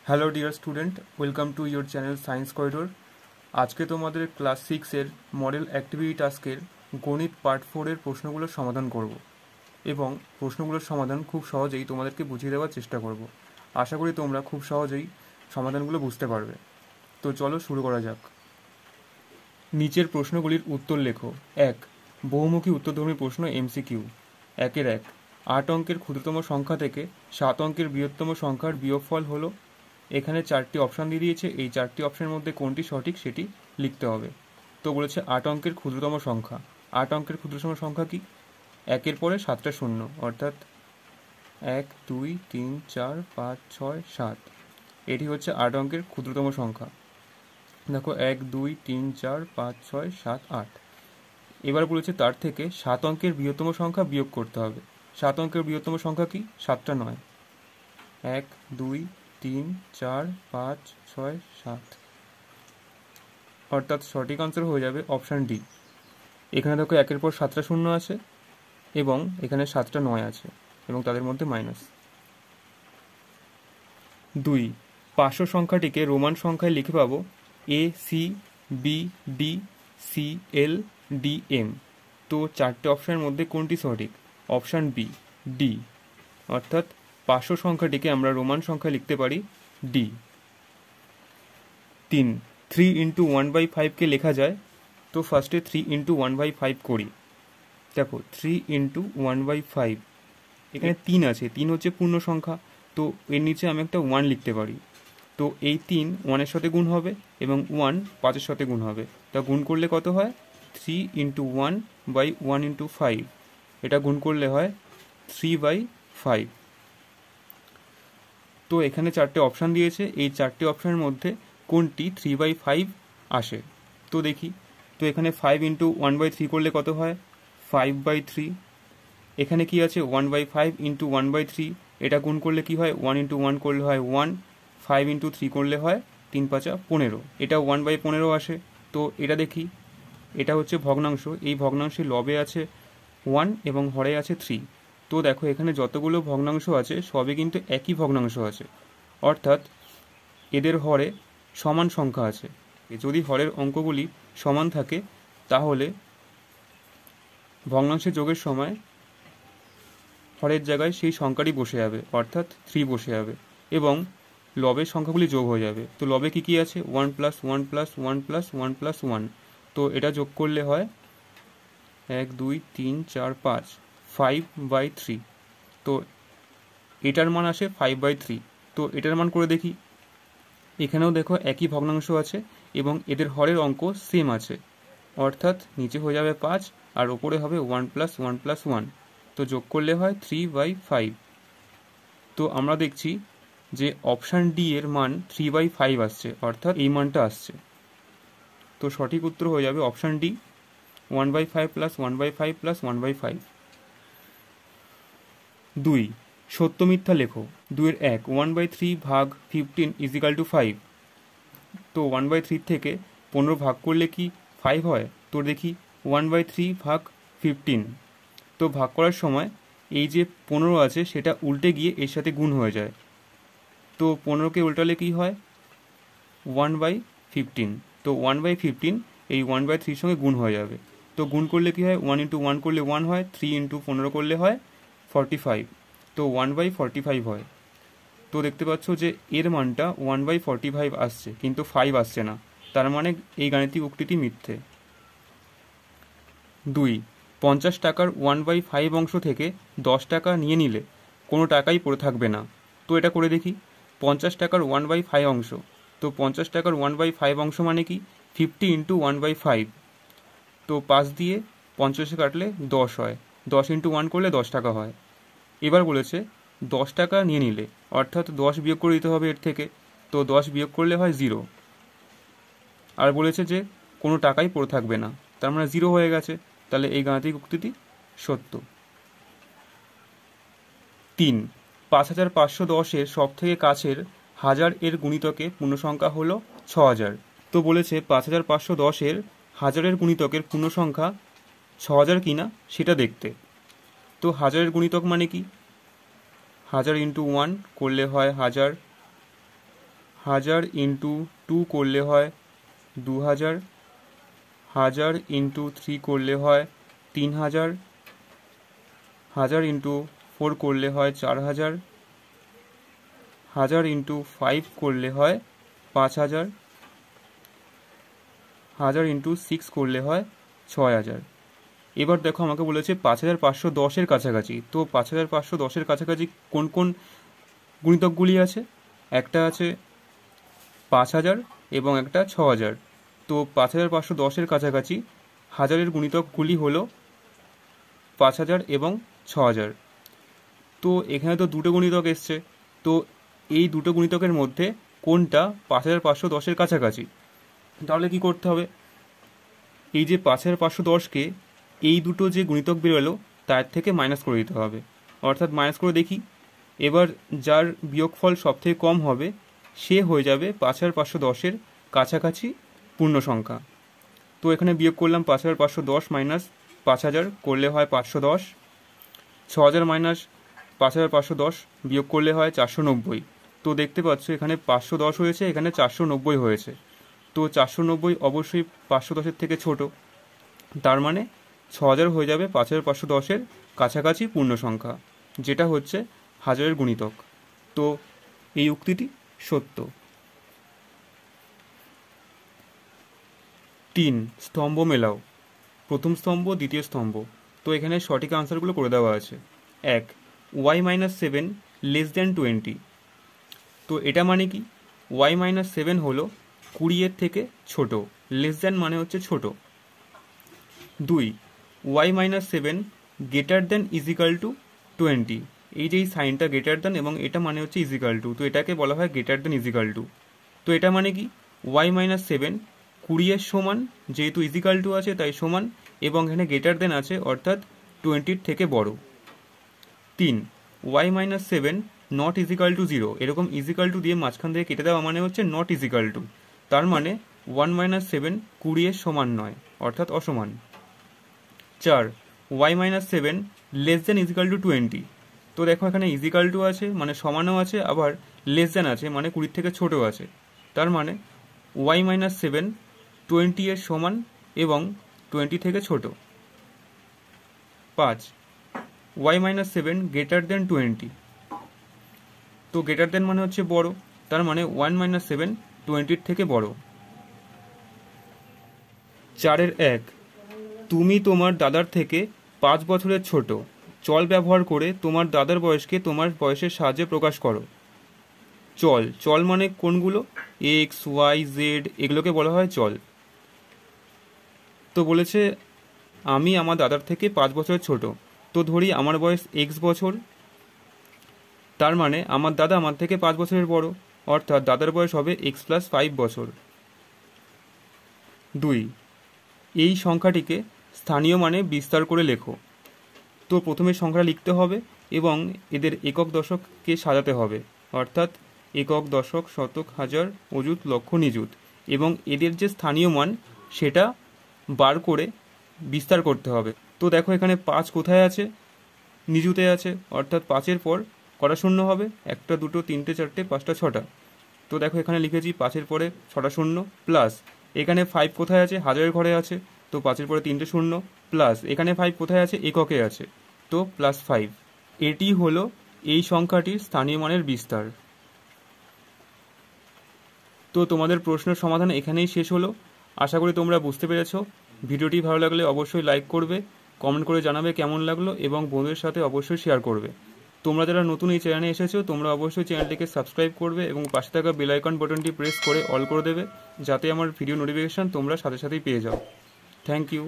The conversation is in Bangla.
Hello dear student, welcome to your channel science corridor. আজকে তোমাদের ক্লাস 6-এর মডেল অ্যাক্টিভিটি টাস্কের গণিত পার্ট 4-এর প্রশ্নগুলোর সমাধান করব এবং প্রশ্নগুলোর সমাধান খুব সহজেই তোমাদেরকে বুঝিয়ে দেওয়ার চেষ্টা করব। আশা করি তোমরা খুব সহজেই সমাধানগুলো বুঝতে পারবে। তো চলো শুরু করা যাক। নিচের প্রশ্নগুলির উত্তর লেখো। 1. বহুমুখী উত্তরধর্মী প্রশ্ন MCQ। 1-1 8 অঙ্কের ক্ষুদ্রতম সংখ্যা থেকে 7 অঙ্কের বৃহত্তম সংখ্যার বিয়োগফল হলো। এখানে 4টি অপশান দিয়ে দিয়েছে, এই 4টি অপশানের মধ্যে কোনটি সঠিক সেটি লিখতে হবে। তো বলেছে 8 অঙ্কের ক্ষুদ্রতম সংখ্যা। 8 অঙ্কের ক্ষুদ্রতম সংখ্যা কি? 1-এর পরে 7টা শূন্য, অর্থাৎ 1 2 3 4 5 6 7। এটি হচ্ছে 8 অঙ্কের ক্ষুদ্রতম সংখ্যা। দেখো 1 2 3 4 5 6 7 8। এবার বলেছে তার থেকে 7 অঙ্কের বৃহত্তম সংখ্যা বিয়োগ করতে হবে। 7 অঙ্কের বৃহত্তম সংখ্যা কি? 7টা নয়। 1 2 3 4 5 6 7, অর্থাৎ সঠিক আনসার হয়ে যাবে অপশান ডি। এখানে দেখো 1-এর পর 7টা শূন্য আছে এবং এখানে 7টা নয় আছে এবং তাদের মধ্যে মাইনাস। 2. 500 সংখ্যাটিকে রোমান সংখ্যায় লিখে পাবো ACBDCLDM। তো 4টে অপশানের মধ্যে কোনটি সঠিক? অপশান বি, ডি, অর্থাৎ 500 সংখ্যাটিকে আমরা রোমান সংখ্যায় লিখতে পারি ডি। 3. 3 ইন্টু 1/5কে লেখা যায়। তো ফার্স্টে 3 ইন্টু 1/5 করি। দেখো 3 ইন্টু 1/5, এখানে 3 আছে, 3 হচ্ছে পূর্ণ সংখ্যা, তো এর নিচে আমি একটা 1 লিখতে পারি। তো এই 3 1-এর সাথে গুণ হবে এবং 1 5-এর সাথে গুণ হবে। তা গুণ করলে কত হয়? 3 ইন্টু 1/1 ইন্টু 5, এটা গুণ করলে হয় 3/5। তো এখানে 4টে অপশান দিয়েছে, এই 4টে অপশানের মধ্যে কোনটি 3/5 আসে? তো দেখি। তো এখানে 5 ইন্টু 1/3 করলে কত হয়? 5/3। এখানে কি আছে? 1/5 ইন্টু 1/3, এটা গুণ করলে কি হয়? 1 ইন্টু 1 করলে হয় 1, 5 ইন্টু 3 করলে হয় 3 5 15, এটা 1/15 আসে। তো এটা দেখি, এটা হচ্ছে ভগ্নাংশ, এই ভগ্নাংশের লবে আছে 1 এবং হরে আছে 3। তো দেখো এখানে যতগুলো ভগ্নাংশ আছে সবই কিন্তু একই ভগ্নাংশ আছে, অর্থাৎ এদের হরে সমান সংখ্যা আছে। যদি হরের অঙ্কগুলি সমান থাকে তাহলে ভগ্নাংশের যোগের সময় হরের জায়গায় সেই সংখ্যাটি বসে যাবে, অর্থাৎ 3 বসে যাবে এবং লবের সংখ্যাগুলি যোগ হয়ে যাবে। তো লবে কি কি আছে? 1 + 1 + 1 + 1 + 1। তো এটা যোগ করলে হয় 1 2 3 4 5, 5/3। তো এটার মান আসে 5/3। তো এটার মান করে দেখি। এখানেও দেখো একই ভগ্নাংশ আছে এবং এদের হরের অঙ্ক সেম আছে, অর্থাৎ নিচে হয়ে যাবে 5 আর ওপরে হবে 1 + 1 + 1। তো যোগ করলে হয় 3/5। তো আমরা দেখছি যে অপশান ডি এর মান 3/5 আসছে, অর্থাৎ এই মানটা আসছে। তো সঠিক উত্তর হয়ে যাবে অপশান ডি, 1/5 + 1/5 + 1/5। 2. সত্য মিথ্যা লেখো। 2-1 1/3 ভাগ 15 = 5। তো 1/3 থেকে 15 ভাগ করলে কি 5 হয়? তো দেখি 1/3 ভাগ 15। তো ভাগ করার সময় এই যে 15 আছে সেটা উল্টে গিয়ে এর সাথে গুণ হয়ে যায়। তো 15কে উল্টালে কি হয়? 1/15। তো 1/15 এই 1/3 সঙ্গে গুণ হয়ে যাবে। তো গুণ করলে কি হয়? 1 ইন্টু 1 করলে 1 হয়, 3 ইন্টু 15 করলে হয় 45। তো 1/45 হয়। তো দেখতে পাচ্ছ যে এর মানটা 1/45 আসছে, কিন্তু 5 আসছে না, তার মানে এই গাণিতিক উক্তিটি মিথ্যে। 2. 50 টাকার 1/5 অংশ থেকে 10 টাকা নিয়ে নিলে কোনো টাকাই পড়ে থাকবে না। তো এটা করে দেখি। 50 টাকার 1/5 অংশ, তো 50 টাকার 1/5 অংশ মানে কি? 50 ইন্টু 1/5। তো 5 দিয়ে 50-এ কাটলে 10 হয়, 10 ইন্টু 1 করলে 10 টাকা হয়। এবার বলেছে 10 টাকা নিয়ে নিলে, অর্থাৎ 10 বিয়োগ করে দিতে হবে এর থেকে। তো 10 বিয়োগ করলে হয় 0। আর বলেছে যে কোনো টাকাই পড়ে থাকবে না, তার মানে 0 হয়ে গেছে, তাহলে এই গাণিতিক উক্তিটি সত্য। 3. 5510-এর সব থেকে কাছের 1000 এর গুণিতকে পূর্ণসংখ্যা হলো 6000। তো বলেছে 5510-এর 1000-এর গুণিতকের পূর্ণসংখ্যা 6000 কিনা সেটা দেখতে। তো 1000-এর গুণিতক মানে কি? 1000 ইন্টু 1 করলে হয় 1000, 1000 ইন্টু 2 করলে হয় 2000, 1000 ইন্টু 3 করলে হয় 3000, 1000 ইন্টু 4 করলে হয় 4000, 1000 ইন্টু 5 করলে হয় 5000, 1000 ইন্টু 6 করলে হয় 6000। এবার দেখো আমাকে বলেছে 5510-এর কাছাকাছি। তো 5510-এর কাছাকাছি কোন কোন গুণিতকগুলি আছে? একটা আছে 5000 এবং একটা 6000। তো 5510-এর কাছাকাছি হাজারের গুণিতকগুলি হলো 5000 এবং 6000। তো এখানে তো দুটো গুণিতক এসছে, তো এই দুটো গুণিতকের মধ্যে কোনটা 5510-এর কাছাকাছি? তাহলে কি করতে হবে? এই যে 5510-কে এই দুটো যে গুণিতক বেরোলো তার থেকে মাইনাস করে দিতে হবে। অর্থাৎ মাইনাস করে দেখি, এবার যার বিয়োগফল সব থেকে কম হবে সে হয়ে যাবে 5510-এর কাছাকাছি পূর্ণ সংখ্যা। তো এখানে বিয়োগ করলাম 5510 মাইনাস 5000 করলে হয় 510, 6000 মাইনাস 5510 বিয়োগ করলে হয় 490। তো দেখতে পাচ্ছ এখানে 510 হয়েছে, এখানে 490 হয়েছে। তো 490 অবশ্যই 510-এর থেকে ছোট, তার মানে 6000 হয়ে যাবে 5510-এর কাছাকাছি পূর্ণ সংখ্যা, যেটা হচ্ছে হাজারের গুণিতক। তো এই উক্তিটি সত্য। 3. স্তম্ভ মেলাও। প্রথম স্তম্ভ, দ্বিতীয় স্তম্ভ। তো এখানে সঠিক আনসারগুলো করে দেওয়া আছে। 1. y-7 less than 20। তো এটা মানে কি? y-7 হলো 20-এর থেকে ছোট। লেস দ্যান মানে হচ্ছে ছোট। 2. y-7 greater than is equal two 20। এই যে এই সাইনটা গ্রেটার দ্যান এবং এটা মানে হচ্ছে ইজিক্যাল টু, তো এটাকে বলা হয় গ্রেটার দ্যান ইজিক্যাল টু। তো এটা মানে কি? y-7 20-এর সমান, যেহেতু ইজিক্যাল টু আছে তাই সমান, এবং এখানে গ্রেটার দেন আছে অর্থাৎ 20-র থেকে বড়। 3. y-7 not is equal two 0। এরকম ইজিক্যাল টু দিয়ে মাঝখান থেকে কেটে দেওয়া মানে হচ্ছে নট ইজিক্যাল টু, তার মানে 1-7 20-এর সমান নয়, অর্থাৎ অসমান। 4. y-7 less than is equal two 20। তো দেখো এখানে ইজিক্যাল টু আছে মানে সমানও আছে, আবার লেস দ্যান আছে মানে 20 থেকে ছোট আছে, তার মানে y-7 20-এর সমান এবং 20 থেকে ছোট। 5. y-7 greater than 20। তো গ্রেটার দেন মানে হচ্ছে বড়, তার মানে 1-7 20-এর থেকে বড়। 4-1 তুমি তোমার দাদার থেকে 5 বছরের ছোট। চল ব্যবহার করে তোমার দাদার বয়সকে তোমার বয়সের সাহায্যে প্রকাশ করো। চল, চল মানে কোনগুলো? এক্স, ওয়াই, জেড, এগুলোকে বলা হয় চল। তো বলেছে আমি আমার দাদার থেকে 5 বছরের ছোট। তো ধরি আমার বয়স এক্স বছর, তার মানে আমার দাদা আমার থেকে 5 বছরের বড়, অর্থাৎ দাদার বয়স হবে x+5 বছর। 2. এই সংখ্যাটিকে স্থানীয় মানে বিস্তার করে লেখো। তো প্রথমে সংখ্যা লিখতে হবে এবং এদের একক দশককে সাজাতে হবে, অর্থাৎ একক, দশক, শতক, হাজার, অযুত, লক্ষ, নিযুত, এবং এদের যে স্থানীয় মান সেটা বার করে বিস্তার করতে হবে। তো দেখো এখানে 5 কোথায় আছে? নিযুতে আছে, অর্থাৎ 5-এর পর কটা শূন্য হবে? 1, 2, 3, 4, 5, 6টা। তো দেখো এখানে লিখেছি 5-এর পরে 6টা শূন্য, প্লাস এখানে 5 কোথায় আছে? হাজারের ঘরে আছে, তো 5-এর পরে 3টে শূন্য, প্লাস এখানে 5 কোথায় আছে? এককে আছে, তো +5। এটি হলো এই সংখ্যাটির স্থানীয় মানের বিস্তার। তো তোমাদের প্রশ্নের সমাধান এখানেই শেষ হলো। আশা করি তোমরা বুঝতে পেরেছো। ভিডিওটি ভালো লাগলে অবশ্যই লাইক করবে, কমেন্ট করে জানাবে কেমন লাগলো, এবং বন্ধুদের সাথে অবশ্যই শেয়ার করবে। তোমরা যারা নতুন এই চ্যানেলে এসেছো তোমরা অবশ্যই চ্যানেলটিকে সাবস্ক্রাইব করবে এবং পাশে থাকা বেল আইকন বাটনটি প্রেস করে অল করে দেবে, যাতে আমার ভিডিও নোটিফিকেশান তোমরা সাথে সাথেই পেয়ে যাও। Thank you.